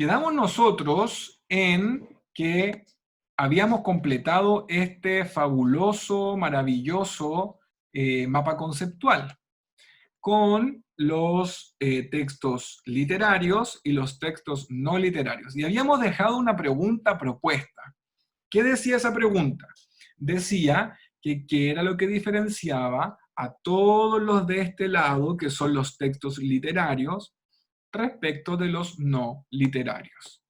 Quedamos nosotros en que habíamos completado este fabuloso, maravilloso mapa conceptual con los textos literarios y los textos no literarios. Y habíamos dejado una pregunta propuesta. ¿Qué decía esa pregunta? Decía que qué era lo que diferenciaba a todos los de este lado, que son los textos literarios, respecto de los no literarios.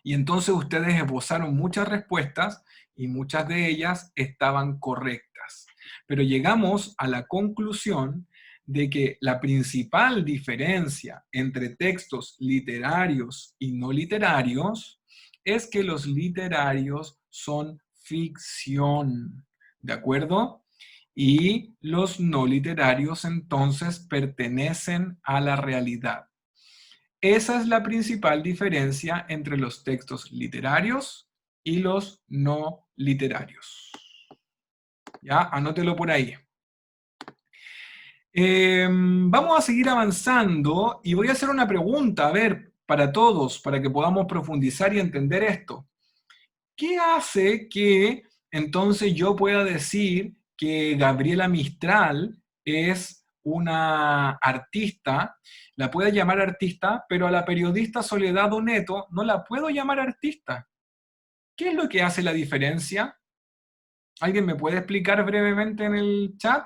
Y entonces ustedes esbozaron muchas respuestas y muchas de ellas estaban correctas. Pero llegamos a la conclusión de que la principal diferencia entre textos literarios y no literarios es que los literarios son ficción, ¿de acuerdo? Y los no literarios entonces pertenecen a la realidad. Esa es la principal diferencia entre los textos literarios y los no literarios. Ya, anótelo por ahí. Vamos a seguir avanzando y voy a hacer una pregunta, a ver, para todos, para que podamos profundizar y entender esto. ¿Qué hace que entonces yo pueda decir que Gabriela Mistral es una artista? La puedo llamar artista, pero a la periodista Soledad Doneto no la puedo llamar artista. ¿Qué es lo que hace la diferencia? ¿Alguien me puede explicar brevemente en el chat?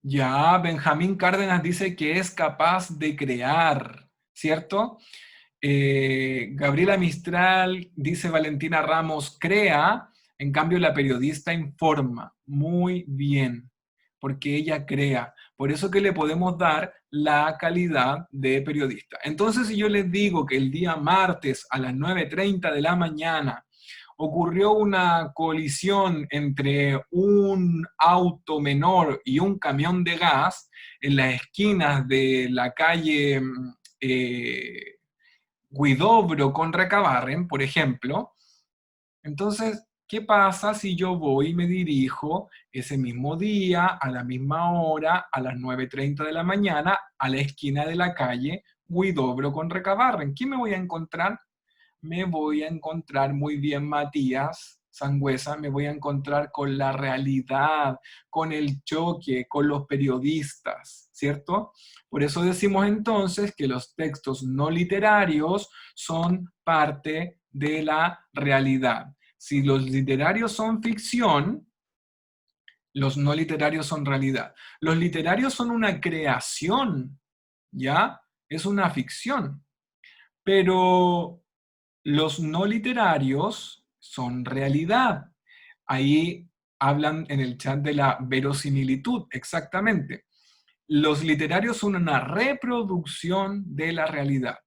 Ya, Benjamín Cárdenas dice que es capaz de crear, ¿cierto? Gabriela Mistral, dice Valentina Ramos, crea, en cambio la periodista informa. Muy bien, porque ella crea. Por eso que le podemos dar la calidad de periodista. Entonces, si yo les digo que el día martes a las 9:30 de la mañana ocurrió una colisión entre un auto menor y un camión de gas en las esquinas de la calle Huidobro con Recabarren, por ejemplo. Entonces, ¿qué pasa si yo voy y me dirijo ese mismo día, a la misma hora, a las 9:30 de la mañana, a la esquina de la calle Huidobro con Recabarren? ¿Qué me voy a encontrar? Me voy a encontrar muy bien, Matías Sangüesa, me voy a encontrar con la realidad, con el choque, con los periodistas, ¿cierto? Por eso decimos entonces que los textos no literarios son parte de la realidad. Si los literarios son ficción, los no literarios son realidad. Los literarios son una creación, ¿ya? Es una ficción. Pero los no literarios son realidad. Ahí hablan en el chat de la verosimilitud, exactamente. Los literarios son una reproducción de la realidad.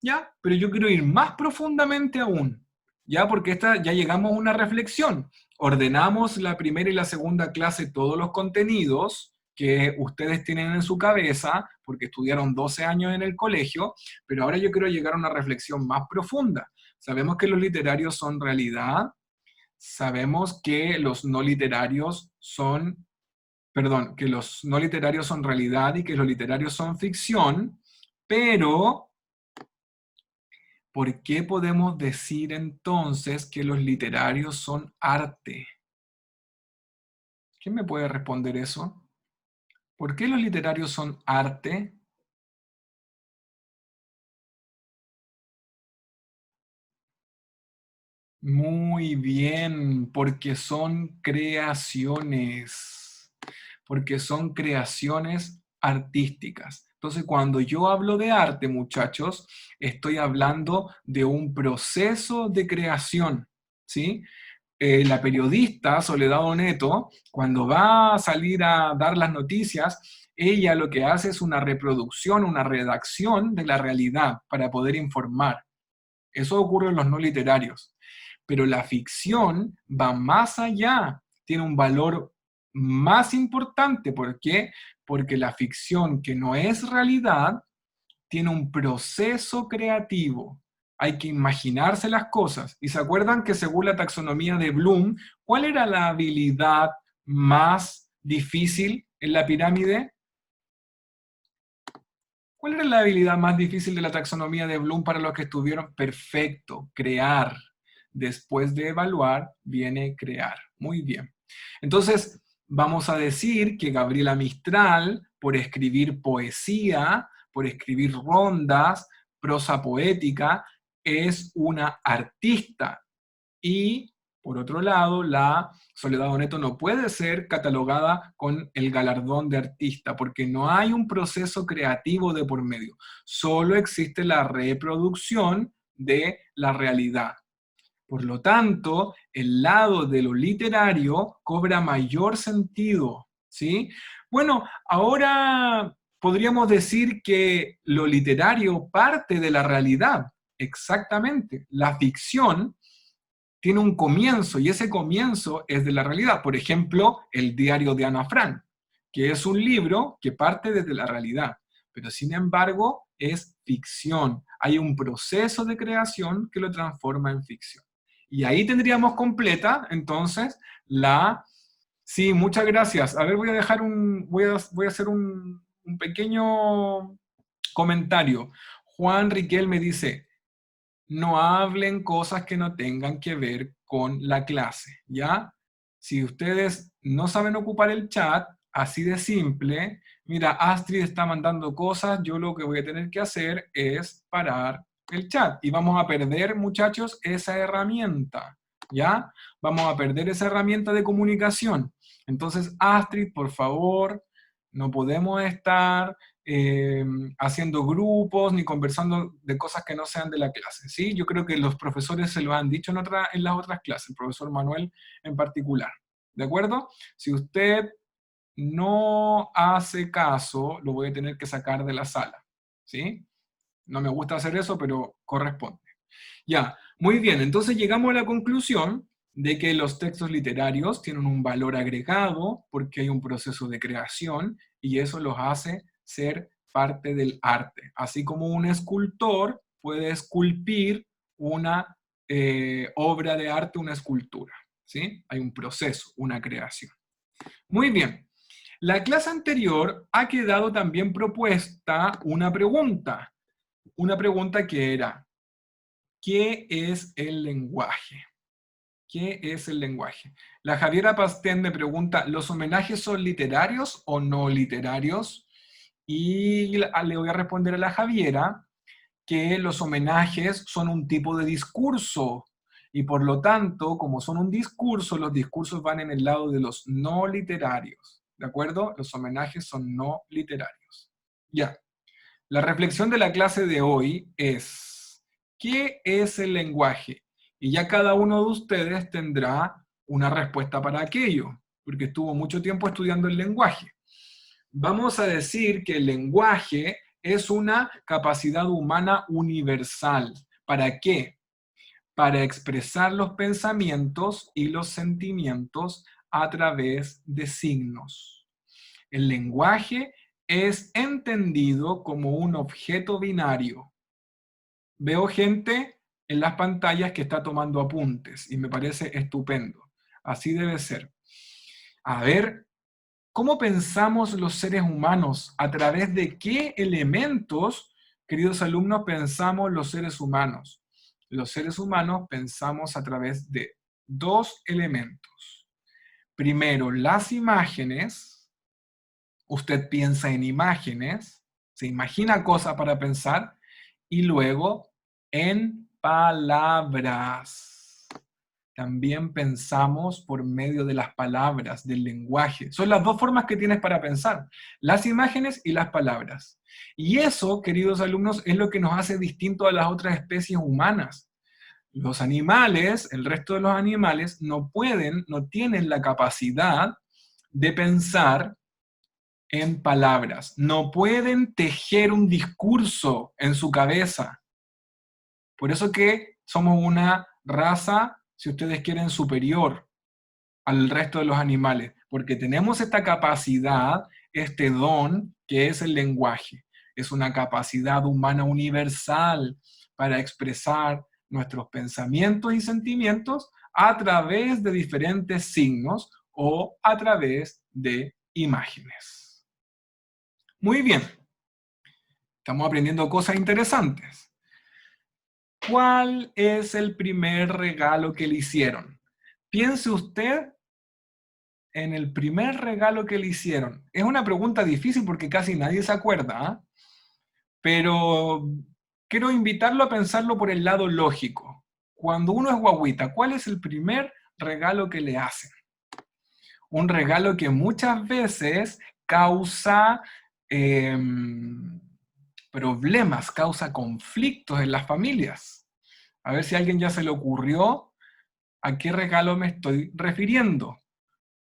¿Ya? Pero yo quiero ir más profundamente aún, ¿ya? Porque ya llegamos a una reflexión. Ordenamos la primera y la segunda clase todos los contenidos que ustedes tienen en su cabeza, porque estudiaron 12 años en el colegio, pero ahora yo quiero llegar a una reflexión más profunda. Sabemos que los literarios son realidad, sabemos que los no literarios son, perdón, que los no literarios son realidad y que los literarios son ficción, pero ¿por qué podemos decir entonces que los literarios son arte? ¿Quién me puede responder eso? ¿Por qué los literarios son arte? Muy bien, porque son creaciones, porque son creaciones artísticas. Entonces, cuando yo hablo de arte, muchachos, estoy hablando de un proceso de creación, ¿sí? La periodista Soledad Oneto, cuando va a salir a dar las noticias, ella lo que hace es una reproducción, una redacción de la realidad para poder informar. Eso ocurre en los no literarios. Pero la ficción va más allá, tiene un valor más importante. ¿Por qué? Porque la ficción que no es realidad tiene un proceso creativo. Hay que imaginarse las cosas. ¿Y se acuerdan que según la taxonomía de Bloom, cuál era la habilidad más difícil en la pirámide? ¿Cuál era la habilidad más difícil de la taxonomía de Bloom para los que estuvieron? Perfecto, crear. Después de evaluar, viene crear. Muy bien. Entonces, vamos a decir que Gabriela Mistral, por escribir poesía, por escribir rondas, prosa poética, es una artista. Y, por otro lado, la Soledad Oneto no puede ser catalogada con el galardón de artista, porque no hay un proceso creativo de por medio. Solo existe la reproducción de la realidad. Por lo tanto, el lado de lo literario cobra mayor sentido, ¿sí? Bueno, ahora podríamos decir que lo literario parte de la realidad. Exactamente. La ficción tiene un comienzo y ese comienzo es de la realidad. Por ejemplo, el diario de Ana Frank, que es un libro que parte desde la realidad, pero sin embargo es ficción. Hay un proceso de creación que lo transforma en ficción. Y ahí tendríamos completa, entonces, la... Sí, muchas gracias. A ver, voy a dejar voy a hacer un pequeño comentario. Juan Riquel me dice, no hablen cosas que no tengan que ver con la clase, ¿ya? Si ustedes no saben ocupar el chat, así de simple, mira, Astrid está mandando cosas, yo lo que voy a tener que hacer es parar el chat. Y vamos a perder, muchachos, esa herramienta, ¿ya? Vamos a perder esa herramienta de comunicación. Entonces, Astrid, por favor, no podemos estar haciendo grupos ni conversando de cosas que no sean de la clase, ¿sí? Yo creo que los profesores se lo han dicho en las otras clases, el profesor Manuel en particular, ¿de acuerdo? Si usted no hace caso, lo voy a tener que sacar de la sala, ¿sí? No me gusta hacer eso, pero corresponde. Ya, muy bien, entonces llegamos a la conclusión de que los textos literarios tienen un valor agregado porque hay un proceso de creación y eso los hace ser parte del arte. Así como un escultor puede esculpir una obra de arte, una escultura. ¿Sí? Hay un proceso, una creación. Muy bien. La clase anterior ha quedado también propuesta una pregunta que era, ¿qué es el lenguaje? ¿Qué es el lenguaje? La Javiera Pastén me pregunta, ¿los homenajes son literarios o no literarios? Y le voy a responder a la Javiera que los homenajes son un tipo de discurso y por lo tanto, como son un discurso, los discursos van en el lado de los no literarios. ¿De acuerdo? Los homenajes son no literarios. Ya. La reflexión de la clase de hoy es, ¿qué es el lenguaje? Y ya cada uno de ustedes tendrá una respuesta para aquello, porque estuvo mucho tiempo estudiando el lenguaje. Vamos a decir que el lenguaje es una capacidad humana universal. ¿Para qué? Para expresar los pensamientos y los sentimientos a través de signos. El lenguaje es entendido como un objeto binario. Veo gente en las pantallas que está tomando apuntes y me parece estupendo. Así debe ser. A ver, ¿cómo pensamos los seres humanos? ¿A través de qué elementos, queridos alumnos, pensamos los seres humanos? Los seres humanos pensamos a través de dos elementos. Primero, las imágenes. Usted piensa en imágenes, se imagina cosas para pensar, y luego en palabras. También pensamos por medio de las palabras, del lenguaje. Son las dos formas que tienes para pensar, las imágenes y las palabras. Y eso, queridos alumnos, es lo que nos hace distinto a las otras especies humanas. Los animales, el resto de los animales, no pueden, no tienen la capacidad de pensar en palabras. No pueden tejer un discurso en su cabeza. Por eso que somos una raza, si ustedes quieren, superior al resto de los animales, porque tenemos esta capacidad, este don, que es el lenguaje. Es una capacidad humana universal para expresar nuestros pensamientos y sentimientos a través de diferentes signos o a través de imágenes. Muy bien. Estamos aprendiendo cosas interesantes. ¿Cuál es el primer regalo que le hicieron? Piense usted en el primer regalo que le hicieron. Es una pregunta difícil porque casi nadie se acuerda, ¿ah? Pero quiero invitarlo a pensarlo por el lado lógico. Cuando uno es guagüita, ¿cuál es el primer regalo que le hacen? Un regalo que muchas veces causa problemas, causa conflictos en las familias. A ver si a alguien ya se le ocurrió a qué regalo me estoy refiriendo.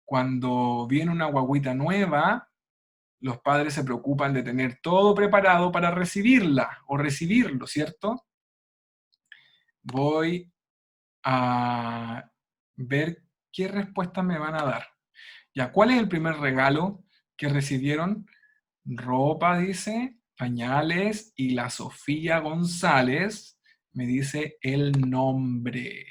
Cuando viene una guagüita nueva, los padres se preocupan de tener todo preparado para recibirla o recibirlo, ¿cierto? Voy a ver qué respuestas me van a dar. Ya, ¿cuál es el primer regalo que recibieron? Ropa, dice, pañales, y la Sofía González me dice el nombre.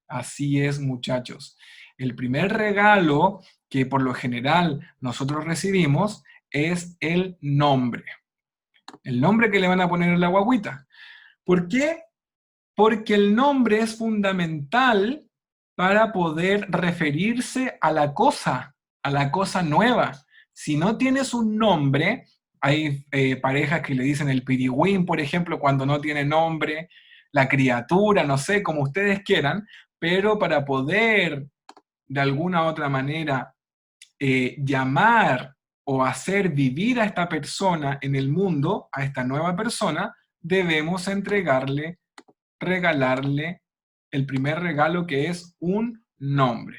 Así es, muchachos. El primer regalo que por lo general nosotros recibimos es el nombre. El nombre que le van a poner a la guagüita. ¿Por qué? Porque el nombre es fundamental para poder referirse a la cosa nueva. Si no tienes un nombre, hay parejas que le dicen el pirigüín, por ejemplo, cuando no tiene nombre, la criatura, no sé, como ustedes quieran, pero para poder de alguna u otra manera llamar o hacer vivir a esta persona en el mundo, a esta nueva persona, debemos entregarle, regalarle el primer regalo, que es un nombre.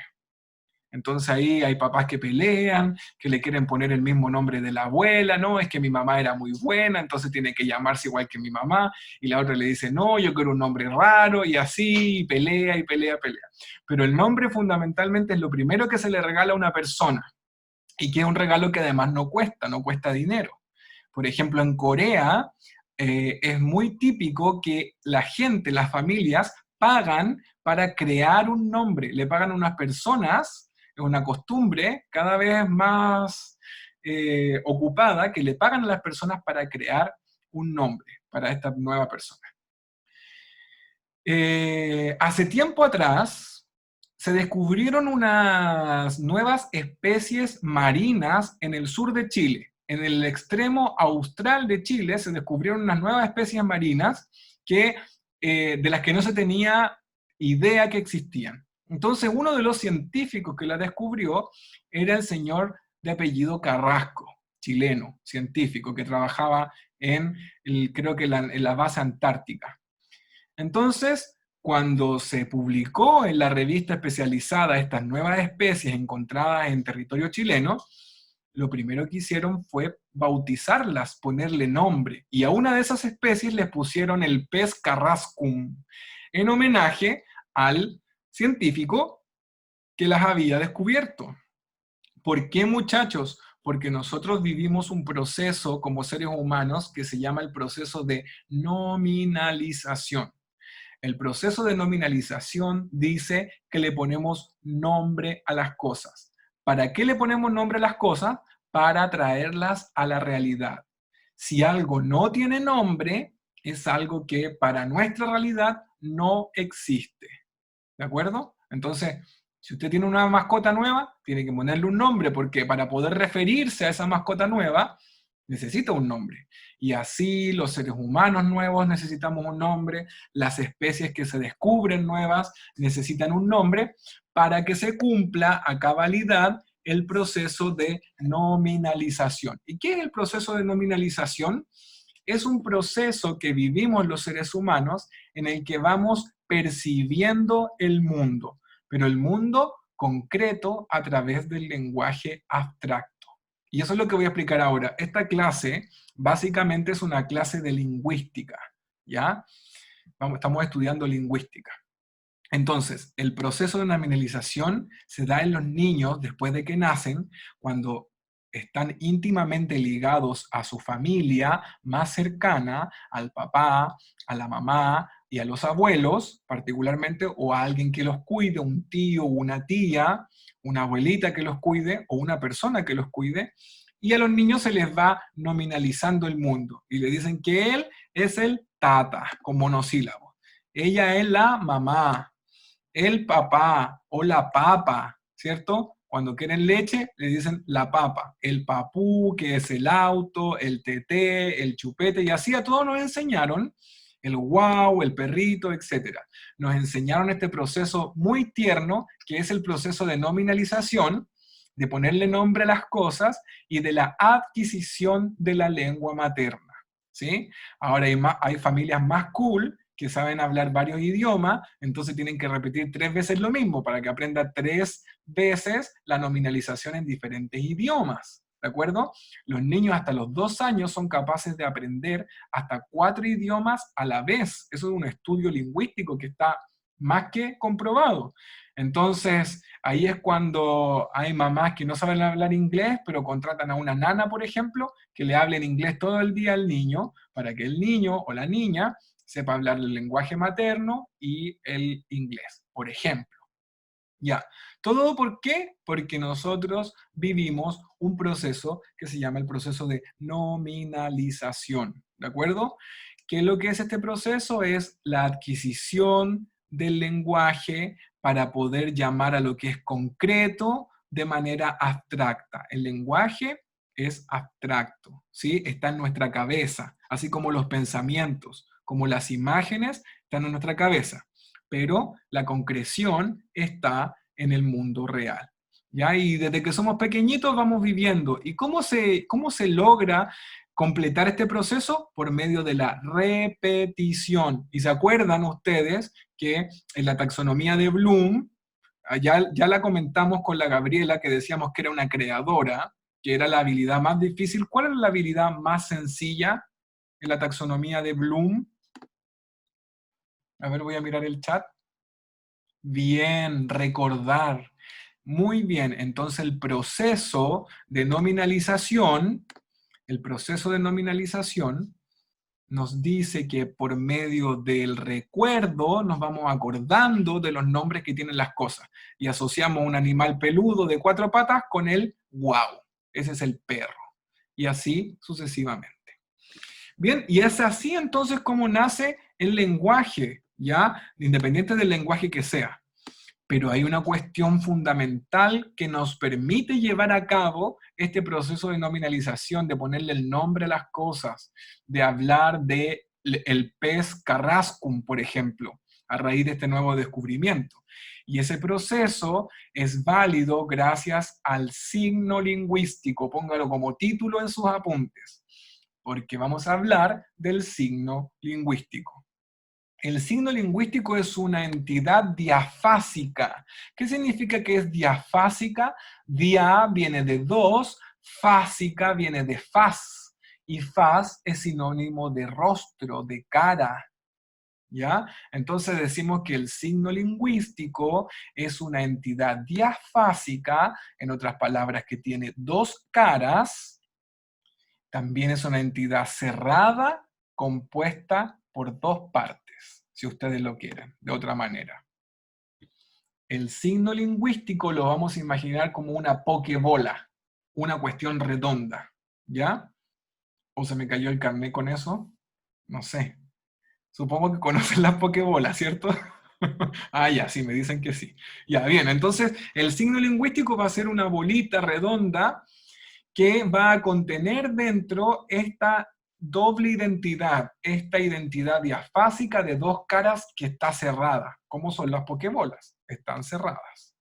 Entonces ahí hay papás que pelean, que le quieren poner el mismo nombre de la abuela, no, es que mi mamá era muy buena, entonces tiene que llamarse igual que mi mamá, y la otra le dice, no, yo quiero un nombre raro, y así, pelea y pelea, pelea. Pero el nombre fundamentalmente es lo primero que se le regala a una persona, y que es un regalo que además no cuesta dinero. Por ejemplo, en Corea es muy típico que la gente, las familias, pagan para crear un nombre, le pagan a unas personas, es una costumbre cada vez más ocupada, que le pagan a las personas para crear un nombre para esta nueva persona. Hace tiempo atrás se descubrieron unas nuevas especies marinas en el sur de Chile. En el extremo austral de Chile se descubrieron unas nuevas especies marinas que, de las que no se tenía idea que existían. Entonces, uno de los científicos que la descubrió era el señor de apellido Carrasco, chileno, científico, que trabajaba creo que en la base antártica. Entonces, cuando se publicó en la revista especializada estas nuevas especies encontradas en territorio chileno, lo primero que hicieron fue bautizarlas, ponerle nombre. Y a una de esas especies les pusieron el pez carrascum, en homenaje al científico que las había descubierto. ¿Por qué, muchachos? Porque nosotros vivimos un proceso como seres humanos que se llama el proceso de nominalización. El proceso de nominalización dice que le ponemos nombre a las cosas. ¿Para qué le ponemos nombre a las cosas? Para traerlas a la realidad. Si algo no tiene nombre, es algo que para nuestra realidad no existe. ¿De acuerdo? Entonces, si usted tiene una mascota nueva, tiene que ponerle un nombre, porque para poder referirse a esa mascota nueva, necesita un nombre. Y así los seres humanos nuevos necesitamos un nombre, las especies que se descubren nuevas necesitan un nombre para que se cumpla a cabalidad el proceso de nominalización. ¿Y qué es el proceso de nominalización? Es un proceso que vivimos los seres humanos en el que vamos percibiendo el mundo, pero el mundo concreto a través del lenguaje abstracto. Y eso es lo que voy a explicar ahora. Esta clase básicamente es una clase de lingüística, ¿ya? Estamos estudiando lingüística. Entonces, el proceso de nominalización se da en los niños después de que nacen, cuando están íntimamente ligados a su familia más cercana, al papá, a la mamá y a los abuelos, particularmente, o a alguien que los cuide, un tío, una tía, una abuelita que los cuide, o una persona que los cuide. y a los niños se les va nominalizando el mundo y le dicen que él es el tata, con monosílabos. Ella es la mamá, el papá o la papa, ¿cierto? Cuando quieren leche, le dicen la papa. El papú, que es el auto, el teté, el chupete, y así a todos nos enseñaron, el guau, el perrito, etcétera. Nos enseñaron este proceso muy tierno, que es el proceso de nominalización, de ponerle nombre a las cosas y de la adquisición de la lengua materna, ¿sí? Ahora hay familias más cool que saben hablar varios idiomas, entonces tienen que repetir 3 veces lo mismo para que aprenda 3 veces la nominalización en diferentes idiomas. ¿De acuerdo? Los niños hasta los 2 años son capaces de aprender hasta 4 idiomas a la vez. Eso es un estudio lingüístico que está más que comprobado. Entonces, ahí es cuando hay mamás que no saben hablar inglés, pero contratan a una nana, por ejemplo, que le hable en inglés todo el día al niño, para que el niño o la niña sepa hablar el lenguaje materno y el inglés, por ejemplo. Ya, ¿todo por qué? Porque nosotros vivimos un proceso que se llama el proceso de nominalización, ¿de acuerdo? ¿Qué es lo que es este proceso? Es la adquisición del lenguaje para poder llamar a lo que es concreto de manera abstracta. El lenguaje es abstracto, ¿sí? Está en nuestra cabeza, así como los pensamientos, como las imágenes están en nuestra cabeza, pero la concreción está en el mundo real. ¿Ya? Y desde que somos pequeñitos vamos viviendo. ¿Y cómo se logra completar este proceso? Por medio de la repetición. Y se acuerdan ustedes que en la taxonomía de Bloom, ya la comentamos con la Gabriela, que decíamos que era una creadora, que era la habilidad más difícil. ¿Cuál es la habilidad más sencilla en la taxonomía de Bloom? A ver, voy a mirar el chat. Bien, recordar. Muy bien, entonces el proceso de nominalización nos dice que por medio del recuerdo nos vamos acordando de los nombres que tienen las cosas y asociamos un animal peludo de 4 patas con el guau. Ese es el perro. Y así sucesivamente. Bien, y es así entonces como nace el lenguaje, ¿ya? Independiente del lenguaje que sea. Pero hay una cuestión fundamental que nos permite llevar a cabo este proceso de nominalización, de ponerle el nombre a las cosas, de hablar de el pez carrascum, por ejemplo, a raíz de este nuevo descubrimiento. Y ese proceso es válido gracias al signo lingüístico, póngalo como título en sus apuntes, porque vamos a hablar del signo lingüístico. El signo lingüístico es una entidad diafásica. ¿Qué significa que es diafásica? Dia viene de dos, fásica viene de faz. Y faz es sinónimo de rostro, de cara. ¿Ya? Entonces decimos que el signo lingüístico es una entidad diafásica, en otras palabras, que tiene dos caras. También es una entidad cerrada, compuesta por dos partes, si ustedes lo quieren, de otra manera. El signo lingüístico lo vamos a imaginar como una pokebola, una cuestión redonda, ¿ya? ¿O se me cayó el carnet con eso? No sé. Supongo que conocen las pokebolas, ¿cierto? Ah, ya, sí, me dicen que sí. Ya, bien, entonces el signo lingüístico va a ser una bolita redonda que va a contener dentro esta doble identidad, esta identidad diafásica de dos caras que está cerrada. ¿Cómo son las pokebolas? Están cerradas.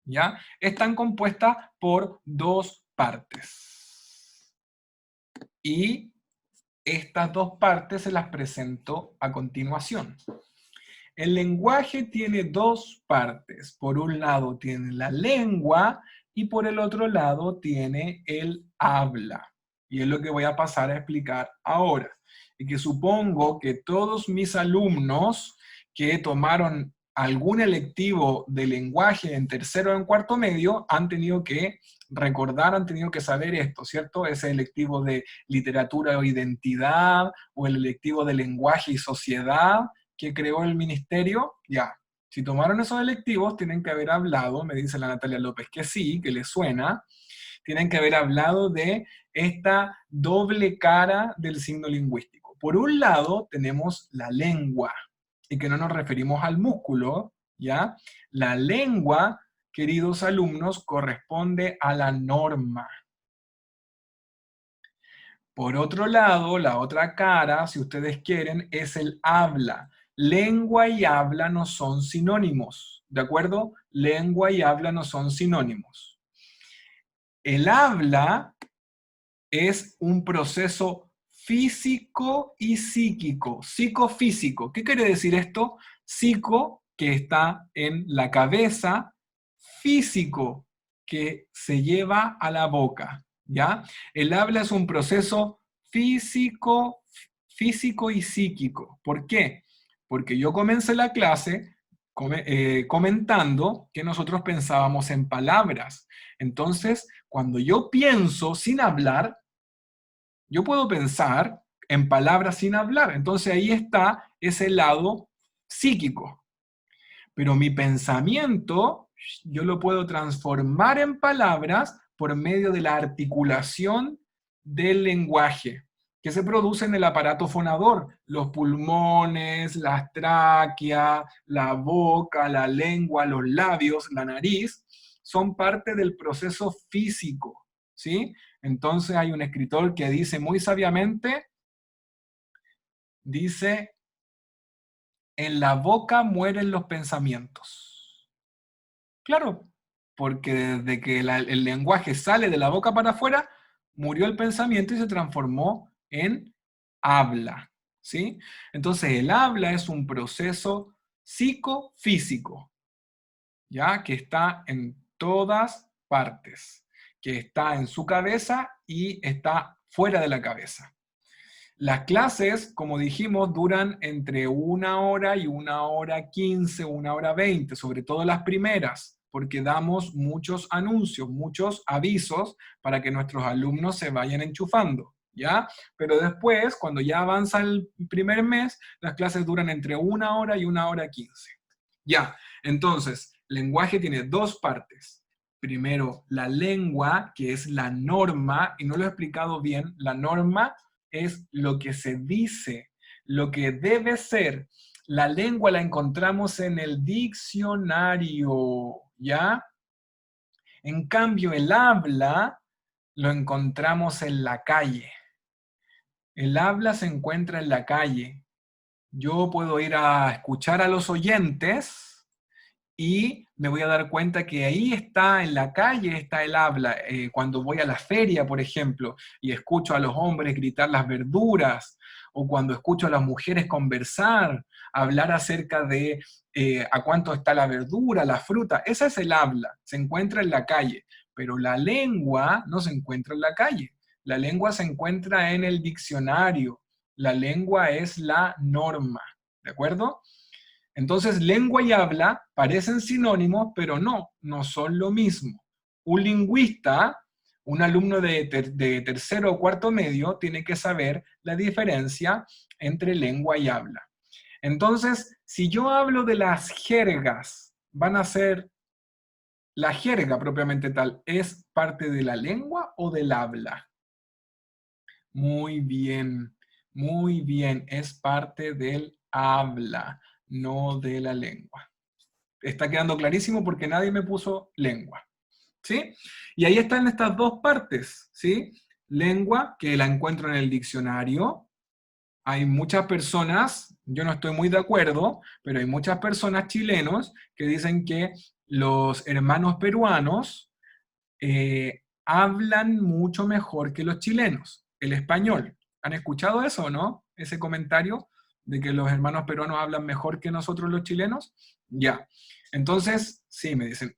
¿Ya? Están compuestas por dos partes. Y estas dos partes se las presento a continuación. El lenguaje tiene dos partes. Por un lado tiene la lengua y por el otro lado tiene el habla. Y es lo que voy a pasar a explicar ahora. Y que supongo que todos mis alumnos que tomaron algún electivo de lenguaje en tercero o en cuarto medio han tenido que recordar, han tenido que saber esto, ¿cierto? Ese electivo de literatura o identidad o el electivo de lenguaje y sociedad que creó el ministerio, ya. Si tomaron esos electivos, tienen que haber hablado, me dice la Natalia López que sí, que les suena, tienen que haber hablado de esta doble cara del signo lingüístico. Por un lado, tenemos la lengua, y que no nos referimos al músculo, ¿ya? La lengua, queridos alumnos, corresponde a la norma. Por otro lado, la otra cara, si ustedes quieren, es el habla. Lengua y habla no son sinónimos, ¿de acuerdo? Lengua y habla no son sinónimos. El habla es un proceso físico y psíquico, psicofísico. ¿Qué quiere decir esto? Psico, que está en la cabeza, físico, que se lleva a la boca, ¿ya? El habla es un proceso físico, físico y psíquico. ¿Por qué? Porque yo comencé la clase comentando que nosotros pensábamos en palabras. Entonces, cuando yo pienso sin hablar, yo puedo pensar en palabras sin hablar. Entonces ahí está ese lado psíquico. Pero mi pensamiento yo lo puedo transformar en palabras por medio de la articulación del lenguaje que se produce en el aparato fonador, los pulmones, las tráqueas, la boca, la lengua, los labios, la nariz, son parte del proceso físico, ¿sí? Entonces hay un escritor que dice muy sabiamente, dice, en la boca mueren los pensamientos. Claro, porque desde que el lenguaje sale de la boca para afuera, murió el pensamiento y se transformó en habla, ¿sí? Entonces el habla es un proceso psicofísico, ¿ya? Que está en todas partes, que está en su cabeza y está fuera de la cabeza. Las clases, como dijimos, duran entre 1 hora y 1 hora 15, 1 hora 20, sobre todo las primeras, porque damos muchos anuncios, muchos avisos para que nuestros alumnos se vayan enchufando, ¿ya? Pero después, cuando ya avanza el primer mes, las clases duran entre 1 hora y 1 hora 15. Ya, entonces, lenguaje tiene dos partes. Primero, la lengua, que es la norma, y no lo he explicado bien, la norma es lo que se dice, lo que debe ser. La lengua la encontramos en el diccionario, ¿ya? En cambio, el habla lo encontramos en la calle. El habla se encuentra en la calle. Yo puedo ir a escuchar a los oyentes y me voy a dar cuenta que ahí está, en la calle está el habla. Cuando voy a la feria, por ejemplo, y escucho a los hombres gritar las verduras, o cuando escucho a las mujeres conversar, hablar acerca de a cuánto está la verdura, la fruta, esa es el habla, se encuentra en la calle, pero la lengua no se encuentra en la calle. La lengua se encuentra en el diccionario. La lengua es la norma, ¿de acuerdo? Entonces, lengua y habla parecen sinónimos, pero no son lo mismo. Un lingüista, un alumno de tercero o cuarto medio, tiene que saber la diferencia entre lengua y habla. Entonces, si yo hablo de las jergas, van a ser, la jerga propiamente tal, ¿es parte de la lengua o del habla? Muy bien, es parte del habla, no de la lengua. Está quedando clarísimo porque nadie me puso lengua, ¿sí? Y ahí están estas dos partes, ¿sí? Lengua, que la encuentro en el diccionario. Hay muchas personas, yo no estoy muy de acuerdo, pero hay muchas personas chilenos que dicen que los hermanos peruanos hablan mucho mejor que los chilenos, el español. ¿Han escuchado eso o no? Ese comentario de que los hermanos peruanos hablan mejor que nosotros los chilenos. Ya. Entonces, sí, me dicen,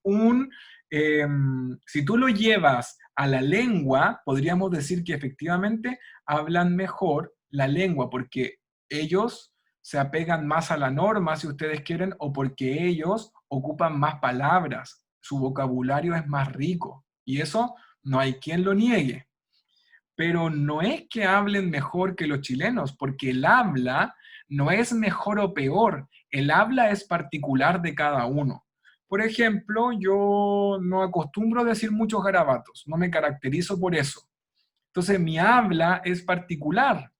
si tú lo llevas a la lengua, podríamos decir que efectivamente hablan mejor la lengua, porque ellos se apegan más a la norma, si ustedes quieren, o porque ellos ocupan más palabras, su vocabulario es más rico, y eso no hay quien lo niegue. Pero no es que hablen mejor que los chilenos, porque el habla no es mejor o peor, el habla es particular de cada uno. Por ejemplo, yo no acostumbro a decir muchos garabatos, no me caracterizo por eso. Entonces, mi habla es particular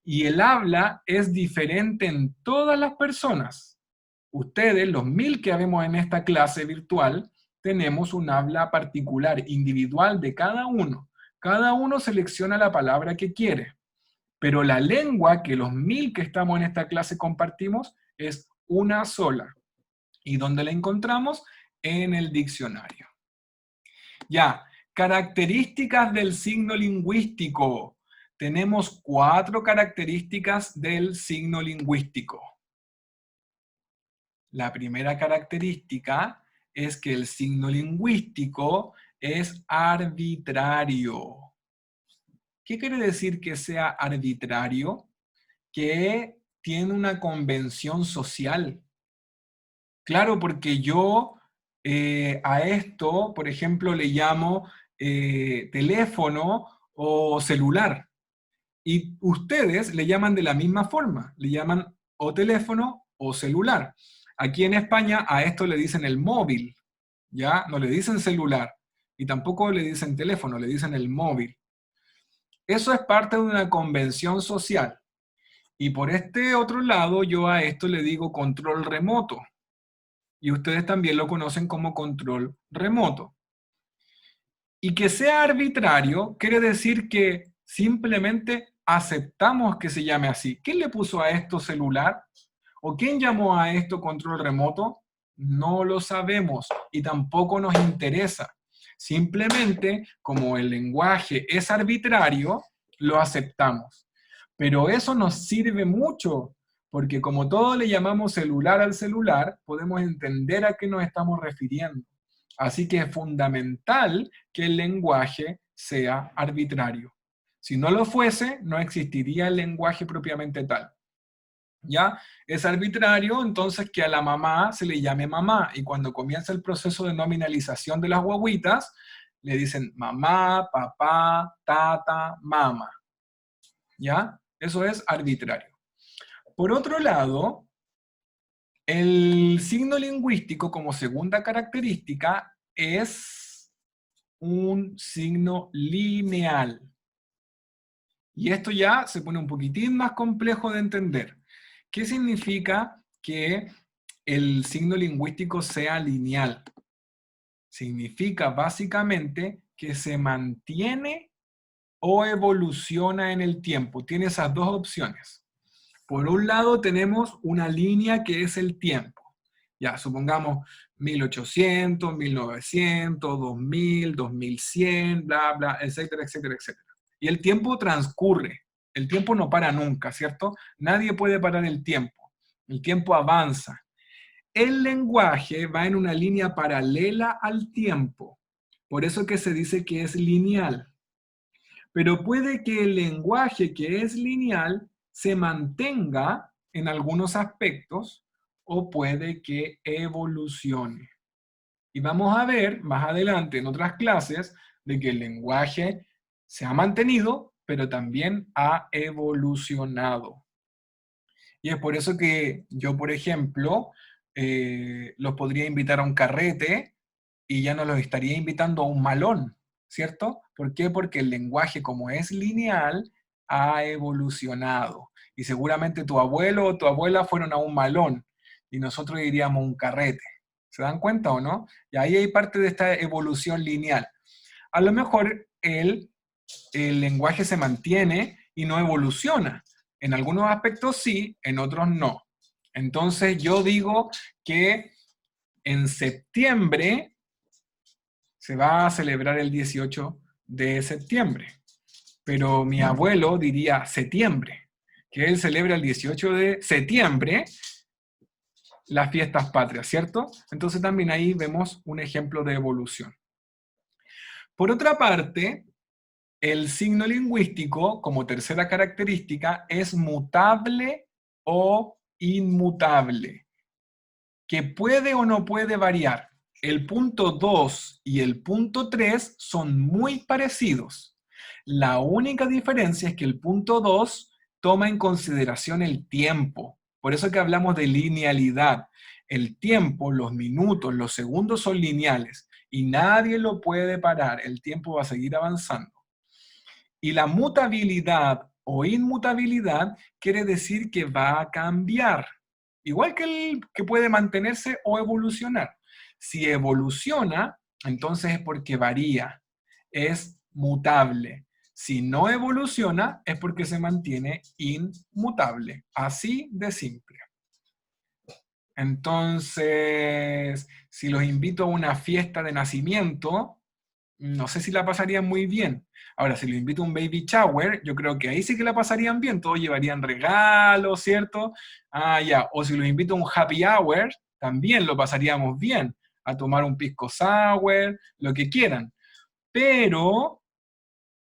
y el habla es diferente en todas las personas. Ustedes, los 1000 que vemos en esta clase virtual, tenemos un habla particular, individual de cada uno. Cada uno selecciona la palabra que quiere. Pero la lengua que los 1000 que estamos en esta clase compartimos es una sola. ¿Y dónde la encontramos? En el diccionario. Ya, características del signo lingüístico. Tenemos 4 características del signo lingüístico. La primera característica es que el signo lingüístico es arbitrario. ¿Qué quiere decir que sea arbitrario? Que tiene una convención social. Claro, porque yo a esto, por ejemplo, le llamo teléfono o celular. Y ustedes le llaman de la misma forma, le llaman o teléfono o celular. Aquí en España a esto le dicen el móvil, ¿ya? No le dicen celular y tampoco le dicen teléfono, le dicen el móvil. Eso es parte de una convención social. Y por este otro lado, yo a esto le digo control remoto. Y ustedes también lo conocen como control remoto. Y que sea arbitrario quiere decir que simplemente aceptamos que se llame así. ¿Quién le puso a esto celular? ¿O quién llamó a esto control remoto? No lo sabemos y tampoco nos interesa. Simplemente, como el lenguaje es arbitrario, lo aceptamos. Pero eso nos sirve mucho, porque como todos le llamamos celular al celular, podemos entender a qué nos estamos refiriendo. Así que es fundamental que el lenguaje sea arbitrario. Si no lo fuese, no existiría el lenguaje propiamente tal. ¿Ya? Es arbitrario, entonces que a la mamá se le llame mamá, y cuando comienza el proceso de nominalización de las guaguitas, le dicen mamá, papá, tata, mama. ¿Ya? Eso es arbitrario. Por otro lado, el signo lingüístico como segunda característica es un signo lineal. Y esto ya se pone un poquitín más complejo de entender. ¿Qué significa que el signo lingüístico sea lineal? Significa básicamente que se mantiene o evoluciona en el tiempo. Tiene esas dos opciones. Por un lado tenemos una línea que es el tiempo. Ya, supongamos 1800, 1900, 2000, 2100, bla, bla, etcétera, etcétera, etcétera. Y el tiempo transcurre. El tiempo no para nunca, ¿cierto? Nadie puede parar el tiempo. El tiempo avanza. El lenguaje va en una línea paralela al tiempo. Por eso que se dice que es lineal. Pero puede que el lenguaje que es lineal se mantenga en algunos aspectos o puede que evolucione. Y vamos a ver más adelante en otras clases de que el lenguaje se ha mantenido, pero también ha evolucionado. Y es por eso que yo, por ejemplo, los podría invitar a un carrete y ya no los estaría invitando a un malón, ¿cierto? ¿Por qué? Porque el lenguaje, como es lineal, ha evolucionado. Y seguramente tu abuelo o tu abuela fueron a un malón y nosotros iríamos a un carrete. ¿Se dan cuenta o no? Y ahí hay parte de esta evolución lineal. A lo mejor el lenguaje se mantiene y no evoluciona. En algunos aspectos sí, en otros no. Entonces yo digo que en septiembre se va a celebrar el 18 de septiembre, pero mi abuelo diría septiembre, que él celebra el 18 de septiembre las fiestas patrias, ¿cierto? Entonces también ahí vemos un ejemplo de evolución. Por otra parte, el signo lingüístico, como tercera característica, es mutable o inmutable, que puede o no puede variar. El punto 2 y el punto 3 son muy parecidos. La única diferencia es que el punto 2 toma en consideración el tiempo. Por eso que hablamos de linealidad. el tiempo, los minutos, los segundos son lineales y nadie lo puede parar, el tiempo va a seguir avanzando. Y la mutabilidad o inmutabilidad quiere decir que va a cambiar, igual que puede mantenerse o evolucionar. Si evoluciona, entonces es porque varía, es mutable. Si no evoluciona, es porque se mantiene inmutable. Así de simple. Entonces, si los invito a una fiesta de nacimiento, no sé si la pasarían muy bien. Ahora, si los invito a un baby shower, yo creo que ahí sí que la pasarían bien. Todos llevarían regalos, ¿cierto? Ah, ya. O si los invito a un happy hour, también lo pasaríamos bien. A tomar un pisco sour, lo que quieran. Pero,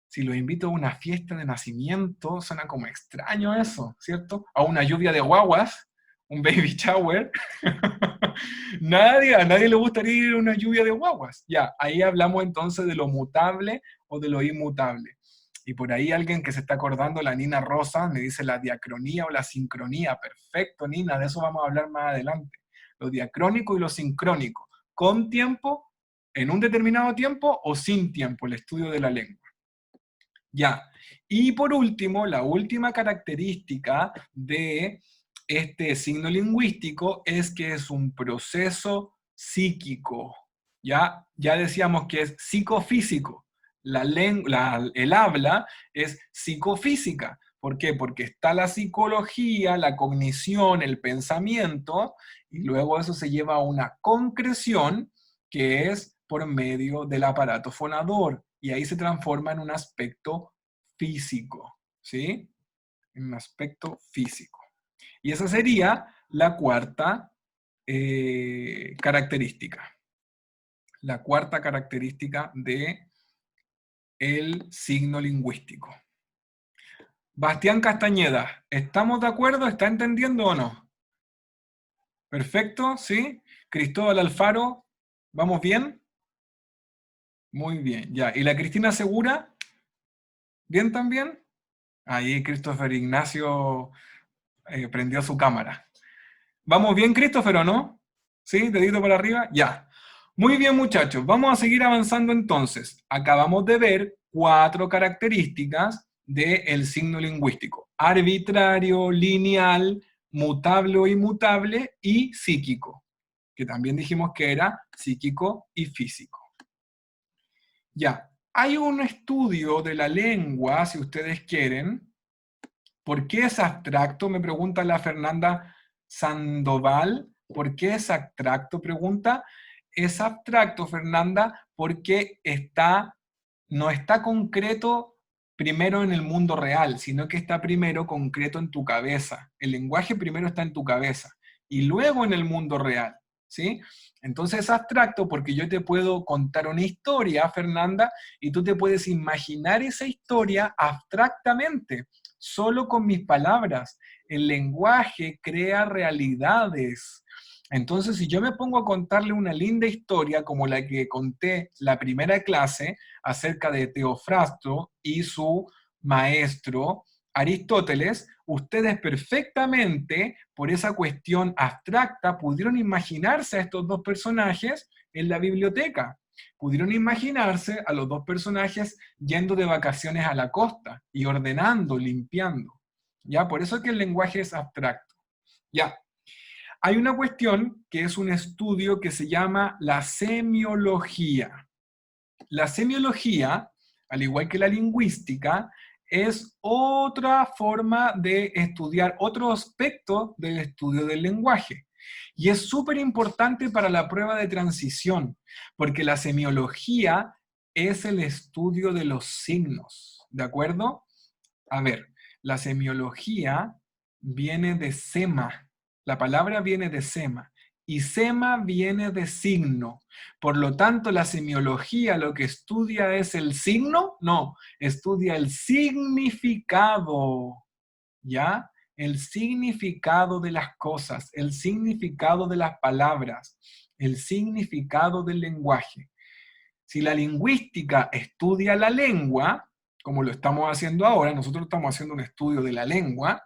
si los invito a una fiesta de nacimiento, suena como extraño eso, ¿cierto? A una lluvia de guaguas, un baby shower. A nadie le gustaría ir a una lluvia de guaguas. Ya, ahí hablamos entonces de lo mutable o de lo inmutable. Y por ahí alguien que se está acordando, la Nina Rosa, me dice la diacronía o la sincronía. Perfecto, Nina, de eso vamos a hablar más adelante. Lo diacrónico y lo sincrónico. Con tiempo, en un determinado tiempo o sin tiempo, el estudio de la lengua. Ya. Y por último, la última característica de este signo lingüístico es que es un proceso psíquico. Ya decíamos que es psicofísico. El habla es psicofísica. ¿Por qué? Porque está la psicología, la cognición, el pensamiento, y luego eso se lleva a una concreción que es por medio del aparato fonador, y ahí se transforma en un aspecto físico, ¿sí? En un aspecto físico. Y esa sería la cuarta característica. La cuarta característica de el signo lingüístico. Bastián Castañeda, ¿estamos de acuerdo? ¿Está entendiendo o no? Perfecto, ¿sí? Cristóbal Alfaro, ¿vamos bien? Muy bien, ya. ¿Y la Cristina Segura? ¿Bien también? Ahí Christopher Ignacio prendió su cámara. ¿Vamos bien, Christopher, o no? ¿Sí? ¿Dedito para arriba? Ya. Muy bien, muchachos. Vamos a seguir avanzando entonces. Acabamos de ver 4 características del signo lingüístico. Arbitrario, lineal, mutable o inmutable y psíquico, que también dijimos que era psíquico y físico. Ya. Hay un estudio de la lengua, si ustedes quieren. ¿Por qué es abstracto? Me pregunta la Fernanda Sandoval. ¿Por qué es abstracto? Pregunta. Es abstracto, Fernanda, porque no está concreto primero en el mundo real, sino que está primero concreto en tu cabeza. El lenguaje primero está en tu cabeza y luego en el mundo real, ¿sí? Entonces es abstracto porque yo te puedo contar una historia, Fernanda, y tú te puedes imaginar esa historia abstractamente, solo con mis palabras. El lenguaje crea realidades. Entonces, si yo me pongo a contarle una linda historia como la que conté la primera clase acerca de Teofrasto y su maestro Aristóteles, ustedes perfectamente, por esa cuestión abstracta, pudieron imaginarse a estos dos personajes en la biblioteca. Pudieron imaginarse a los dos personajes yendo de vacaciones a la costa y ordenando, limpiando. ¿Ya? Por eso es que el lenguaje es abstracto. Ya. Hay una cuestión que es un estudio que se llama la semiología. La semiología, al igual que la lingüística, es otra forma de estudiar, otro aspecto del estudio del lenguaje. Y es súper importante para la prueba de transición, porque la semiología es el estudio de los signos, ¿de acuerdo? A ver, la semiología viene de sema, la palabra viene de sema, y sema viene de signo. Por lo tanto, la semiología lo que estudia es el signo, no, estudia el significado, ¿ya? El significado de las cosas, el significado de las palabras, el significado del lenguaje. Si la lingüística estudia la lengua, como lo estamos haciendo ahora, nosotros estamos haciendo un estudio de la lengua,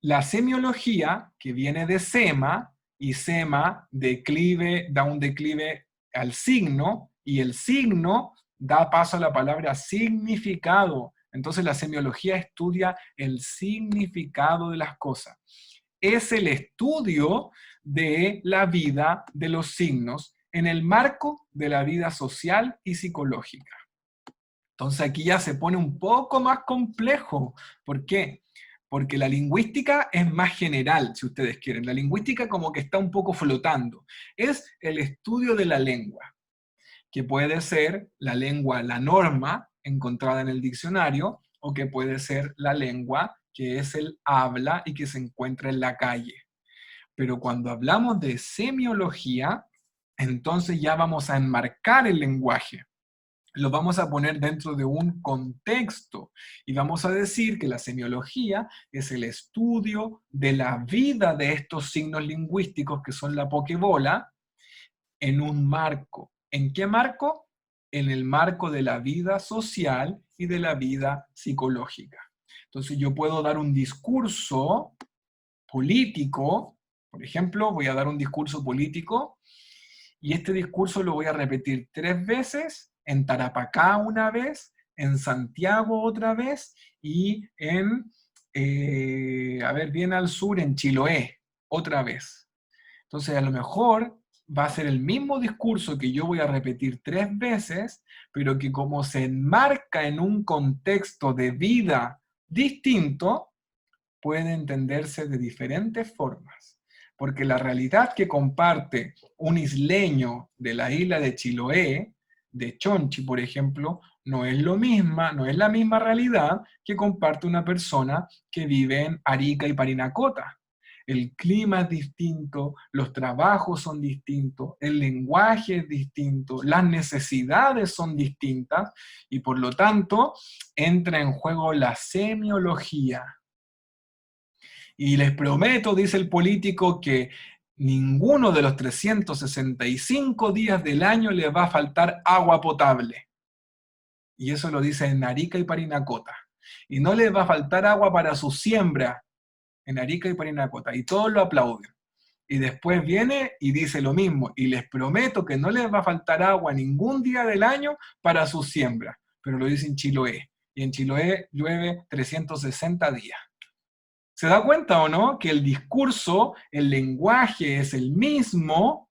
La semiología, que viene de sema, y sema da un declive al signo, y el signo da paso a la palabra significado. Entonces la semiología estudia el significado de las cosas. Es el estudio de la vida de los signos en el marco de la vida social y psicológica. Entonces aquí ya se pone un poco más complejo. ¿Por qué? Porque la lingüística es más general, si ustedes quieren. La lingüística como que está un poco flotando. Es el estudio de la lengua, que puede ser la lengua, la norma encontrada en el diccionario, o que puede ser la lengua que es el habla y que se encuentra en la calle. Pero cuando hablamos de semiología, entonces ya vamos a enmarcar el lenguaje. Lo vamos a poner dentro de un contexto y vamos a decir que la semiología es el estudio de la vida de estos signos lingüísticos que son la pokebola en un marco. ¿En qué marco? En el marco de la vida social y de la vida psicológica. Entonces yo puedo dar un discurso político, por ejemplo, voy a dar un discurso político y este discurso lo voy a repetir 3 veces, en Tarapacá una vez, en Santiago otra vez y bien al sur, en Chiloé, otra vez. Entonces a lo mejor va a ser el mismo discurso que yo voy a repetir 3 veces, pero que como se enmarca en un contexto de vida distinto, puede entenderse de diferentes formas. Porque la realidad que comparte un isleño de la isla de Chiloé, de Chonchi, por ejemplo, no es la misma realidad que comparte una persona que vive en Arica y Parinacota. El clima es distinto, los trabajos son distintos, el lenguaje es distinto, las necesidades son distintas y por lo tanto entra en juego la semiología. Y les prometo, dice el político, que ninguno de los 365 días del año les va a faltar agua potable. Y eso lo dice en Arica y Parinacota. Y no les va a faltar agua para su siembra en Arica y Parinacota. Y todos lo aplauden. Y después viene y dice lo mismo. Y les prometo que no les va a faltar agua ningún día del año para su siembra. Pero lo dice en Chiloé. Y en Chiloé llueve 360 días. ¿Se da cuenta o no? Que el discurso, el lenguaje es el mismo,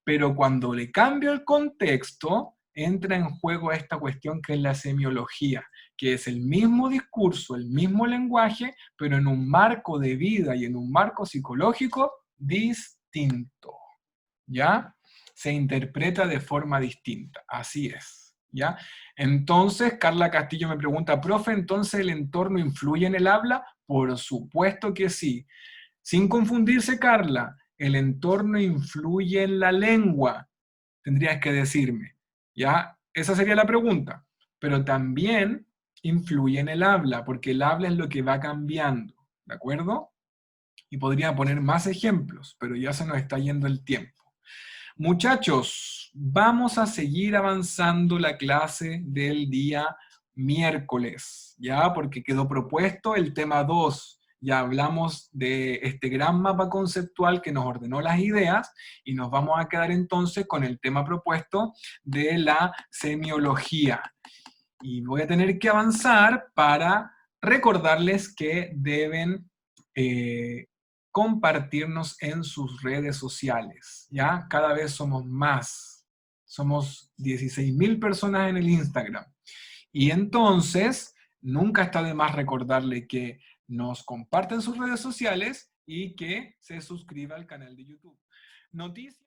pero cuando le cambio el contexto, entra en juego esta cuestión que es la semiología, que es el mismo discurso, el mismo lenguaje, pero en un marco de vida y en un marco psicológico distinto. ¿Ya? Se interpreta de forma distinta. Así es. ¿Ya? Entonces, Carla Castillo me pregunta, profe, ¿entonces el entorno influye en el habla? Por supuesto que sí. Sin confundirse, Carla, el entorno influye en la lengua, tendrías que decirme. ¿Ya? Esa sería la pregunta. Pero también influye en el habla, porque el habla es lo que va cambiando. ¿De acuerdo? Y podría poner más ejemplos, pero ya se nos está yendo el tiempo. Muchachos, vamos a seguir avanzando la clase del día miércoles, ¿ya? Porque quedó propuesto el tema 2. Ya hablamos de este gran mapa conceptual que nos ordenó las ideas y nos vamos a quedar entonces con el tema propuesto de la semiología. Y voy a tener que avanzar para recordarles que deben compartirnos en sus redes sociales, ¿ya? Cada vez somos más. Somos 16.000 personas en el Instagram. Y entonces, nunca está de más recordarle que nos comparten sus redes sociales y que se suscriba al canal de YouTube. Noticias.